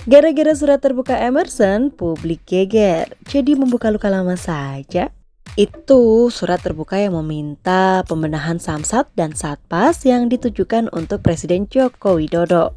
Gara-gara surat terbuka Emerson, publik geger. Jadi membuka luka lama saja. Itu surat terbuka yang meminta pembenahan Samsat dan Satpas yang ditujukan untuk Presiden Joko Widodo.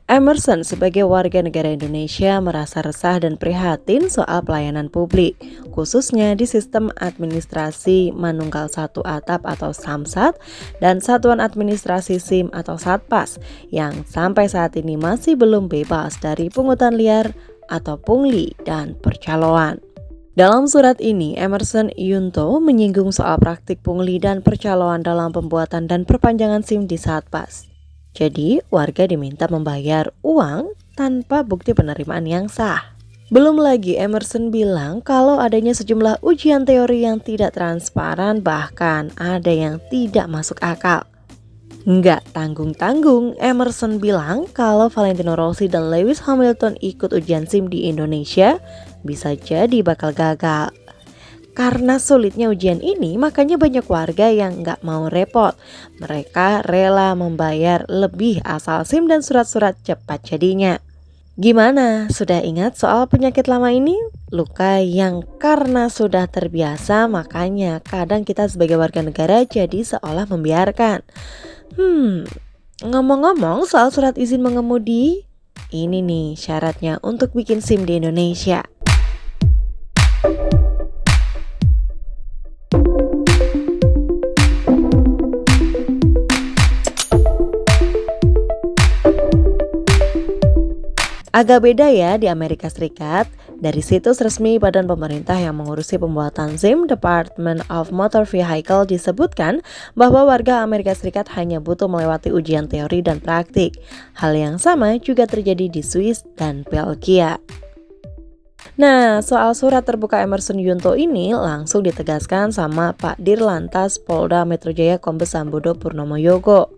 Emerson sebagai warga negara Indonesia merasa resah dan prihatin soal pelayanan publik, khususnya di sistem administrasi Manunggal Satu Atap atau Samsat dan Satuan Administrasi SIM atau Satpas yang sampai saat ini masih belum bebas dari pungutan liar atau pungli dan percaloan. Dalam surat ini, Emerson Yunto menyinggung soal praktik pungli dan percaloan dalam pembuatan dan perpanjangan SIM di Satpas. Jadi, warga diminta membayar uang tanpa bukti penerimaan yang sah. Belum lagi Emerson bilang kalau adanya sejumlah ujian teori yang tidak transparan, bahkan ada yang tidak masuk akal. Nggak tanggung-tanggung, Emerson bilang kalau Valentino Rossi dan Lewis Hamilton ikut ujian SIM di Indonesia bisa jadi bakal gagal. Karena sulitnya ujian ini, makanya banyak warga yang nggak mau repot. Mereka rela membayar lebih asal SIM dan surat-surat cepat jadinya. Gimana? Sudah ingat soal penyakit lama ini? Luka yang karena sudah terbiasa, makanya kadang kita sebagai warga negara jadi seolah membiarkan. Ngomong-ngomong soal surat izin mengemudi, ini nih syaratnya untuk bikin SIM di Indonesia. Agak beda ya di Amerika Serikat. Dari situs resmi badan pemerintah yang mengurusi pembuatan SIM, Department of Motor Vehicle, disebutkan bahwa warga Amerika Serikat hanya butuh melewati ujian teori dan praktik. Hal yang sama juga terjadi di Swiss dan Belgia. Nah, soal surat terbuka Emerson Yunto ini langsung ditegaskan sama Pak Dirlantas Polda Metro Jaya Kombes Sambodo Purnomo Yogo.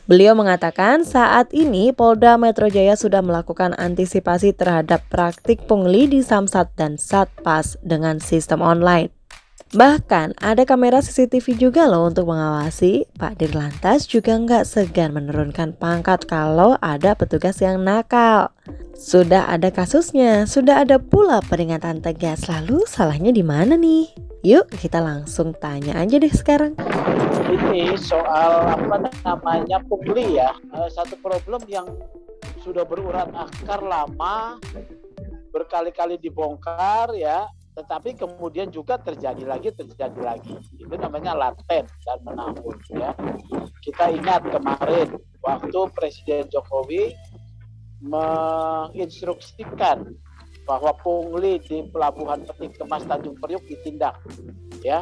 Beliau mengatakan saat ini Polda Metro Jaya sudah melakukan antisipasi terhadap praktik pungli di Samsat dan Satpas dengan sistem online. Bahkan ada kamera CCTV juga loh untuk mengawasi. Pak Dirlantas juga nggak segan menurunkan pangkat kalau ada petugas yang nakal. Sudah ada kasusnya, sudah ada pula peringatan tegas. Lalu salahnya di mana nih? Yuk kita langsung tanya aja deh sekarang. Ini soal pungli ya, satu problem yang sudah berurat akar lama, berkali-kali dibongkar ya, tetapi kemudian juga terjadi lagi. Itu namanya laten dan menahun ya. Kita ingat kemarin waktu Presiden Jokowi menginstruksikan bahwa pungli di Pelabuhan Peti Kemas Tanjung Priok ditindak ya.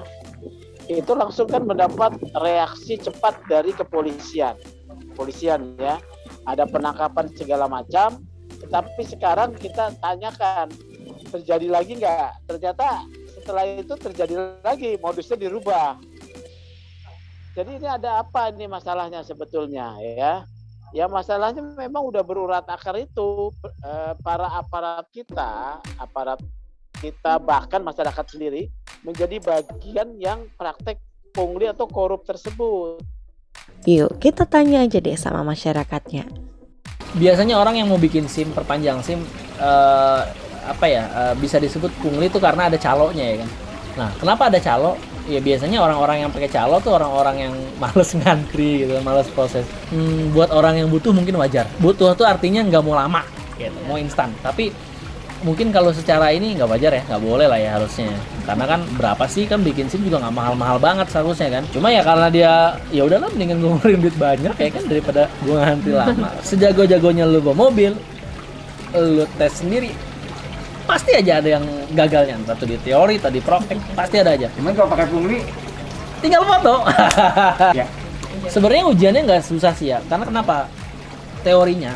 Itu langsung kan mendapat reaksi cepat dari kepolisian ya, ada penangkapan segala macam. Tetapi sekarang kita tanyakan, terjadi lagi nggak? Ternyata setelah itu terjadi lagi, modusnya dirubah. Jadi ini ada apa ini masalahnya sebetulnya ya? Ya masalahnya memang udah berurat akar itu, para aparat kita bahkan masyarakat sendiri menjadi bagian yang praktek pungli atau korup tersebut. Yuk kita tanya aja deh sama masyarakatnya. Biasanya orang yang mau bikin SIM, perpanjang SIM bisa disebut pungli itu karena ada calonya ya kan. Nah, kenapa ada calo? Ya biasanya orang-orang yang pakai calo tuh orang-orang yang males ngantri gitu, males proses. Buat orang yang butuh mungkin wajar. Butuh tuh artinya nggak mau lama gitu, mau instan. Tapi mungkin kalau secara ini nggak wajar ya, nggak boleh lah ya harusnya. Karena kan berapa sih kan bikin SIM juga nggak mahal-mahal banget seharusnya kan. Cuma ya karena dia ya udahlah mendingan gue ngeluarin duit banyak ya kan daripada gue ngantri lama. Sejago-jagonya lu bawa mobil, lu tes sendiri, pasti aja ada yang gagalnya. Entah di teori, tadi praktek, pasti ada aja. Cuman kalau pakai pungli tinggal foto. ya. Sebenarnya ujiannya nggak susah sih ya. Karena kenapa? Teorinya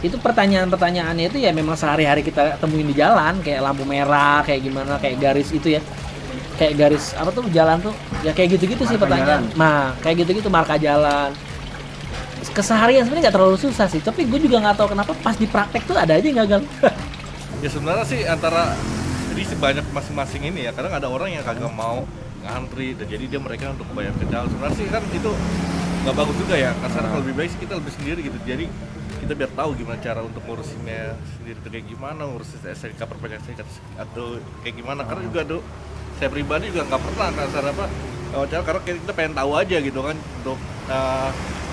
itu pertanyaan-pertanyaannya itu ya memang sehari-hari kita temuin di jalan, kayak lampu merah, kayak gimana, kayak garis itu ya, kayak garis apa tuh jalan tuh ya, kayak gitu-gitu sih pertanyaan. Nah kayak gitu-gitu marka jalan. keseharian sebenarnya nggak terlalu susah sih, tapi gue juga nggak tahu kenapa pas di praktek tuh ada aja yang gagal. Ya sebenarnya sih antara jadi sebanyak masing-masing ini ya, kadang ada orang yang kagak mau ngantri dan jadi dia mereka untuk bayar ke calo. Sebenarnya sih kan itu nggak bagus juga ya, karena kalau lebih baik sih kita lebih sendiri gitu. Jadi kita biar tahu gimana cara untuk ngurusinnya sendiri itu kayak gimana, ngurusin SNK perpanjangan SNK atau kayak gimana. Karena juga saya pribadi juga nggak pernah kasar apa wawancara, karena kita pengen tahu aja gitu kan untuk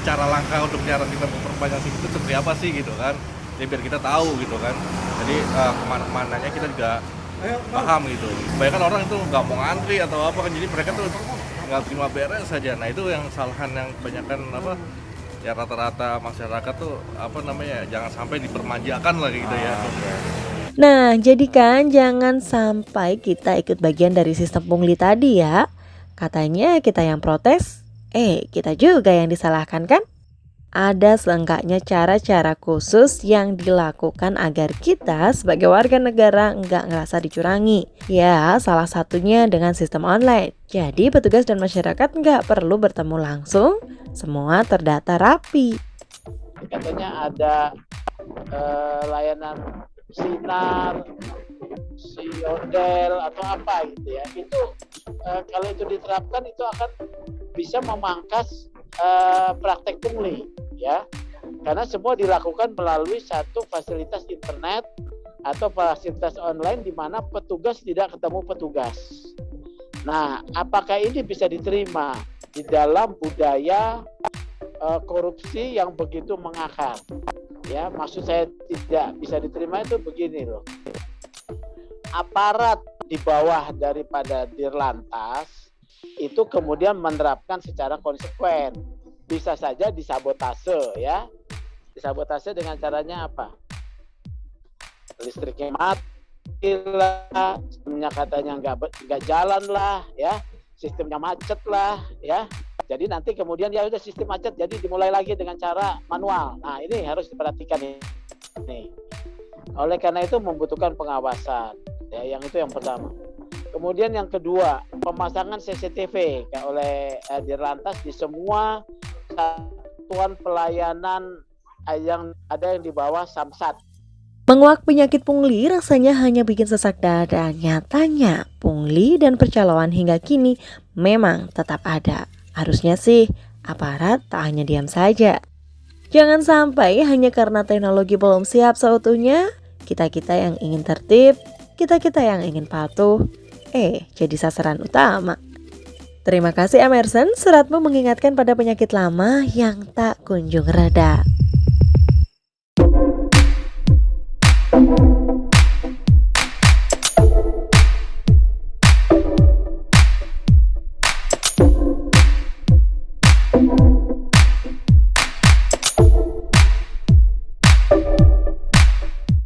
cara langkah untuk cara kita memperpanjang SIM itu seperti apa sih gitu kan. Ya biar kita tahu gitu kan. Jadi kemana-mananya kita juga paham gitu. Kebanyakan orang itu nggak mau ngantri atau apa kan, jadi mereka tuh nggak terima beres saja. Nah itu yang kesalahan yang kebanyakan apa ya, rata-rata masyarakat tuh apa namanya, jangan sampai dipermanjakan lah gitu ya. Nah, jadi kan jangan sampai kita ikut bagian dari sistem pungli tadi ya. Katanya kita yang protes, kita juga yang disalahkan kan? Ada selengkapnya cara-cara khusus yang dilakukan agar kita sebagai warga negara nggak ngerasa dicurangi. Ya, salah satunya dengan sistem online. Jadi petugas dan masyarakat nggak perlu bertemu langsung, semua terdata rapi. Katanya ada layanan sinar, siodel atau apa gitu ya. Itu kalau itu diterapkan itu akan bisa memangkas praktek pungli ya, karena semua dilakukan melalui satu fasilitas internet atau fasilitas online di mana petugas tidak ketemu petugas. Nah, apakah ini bisa diterima di dalam budaya korupsi yang begitu mengakar? Ya, maksud saya tidak bisa diterima itu begini loh. Aparat di bawah daripada Dirlantas itu kemudian menerapkan secara konsekuen. Bisa saja disabotase ya. Disabotase dengan caranya apa? Listriknya mati lah, sistemnya katanya nggak jalan lah ya, sistemnya macet lah ya. Jadi nanti kemudian ya udah sistem macet, jadi dimulai lagi dengan cara manual. Nah ini harus diperhatikan ini. Oleh karena itu membutuhkan pengawasan. Ya, yang itu yang pertama. Kemudian yang kedua, pemasangan CCTV oleh Dirlantas di semua satuan pelayanan yang ada yang di bawah Samsat. Menguak penyakit pungli rasanya hanya bikin sesak dada. Nyatanya pungli dan percaloan hingga kini memang tetap ada. Harusnya sih aparat tak hanya diam saja. Jangan sampai hanya karena teknologi belum siap seutuhnya, kita-kita yang ingin tertib, kita-kita yang ingin patuh, jadi sasaran utama. Terima kasih Emerson, suratmu mengingatkan pada penyakit lama yang tak kunjung reda.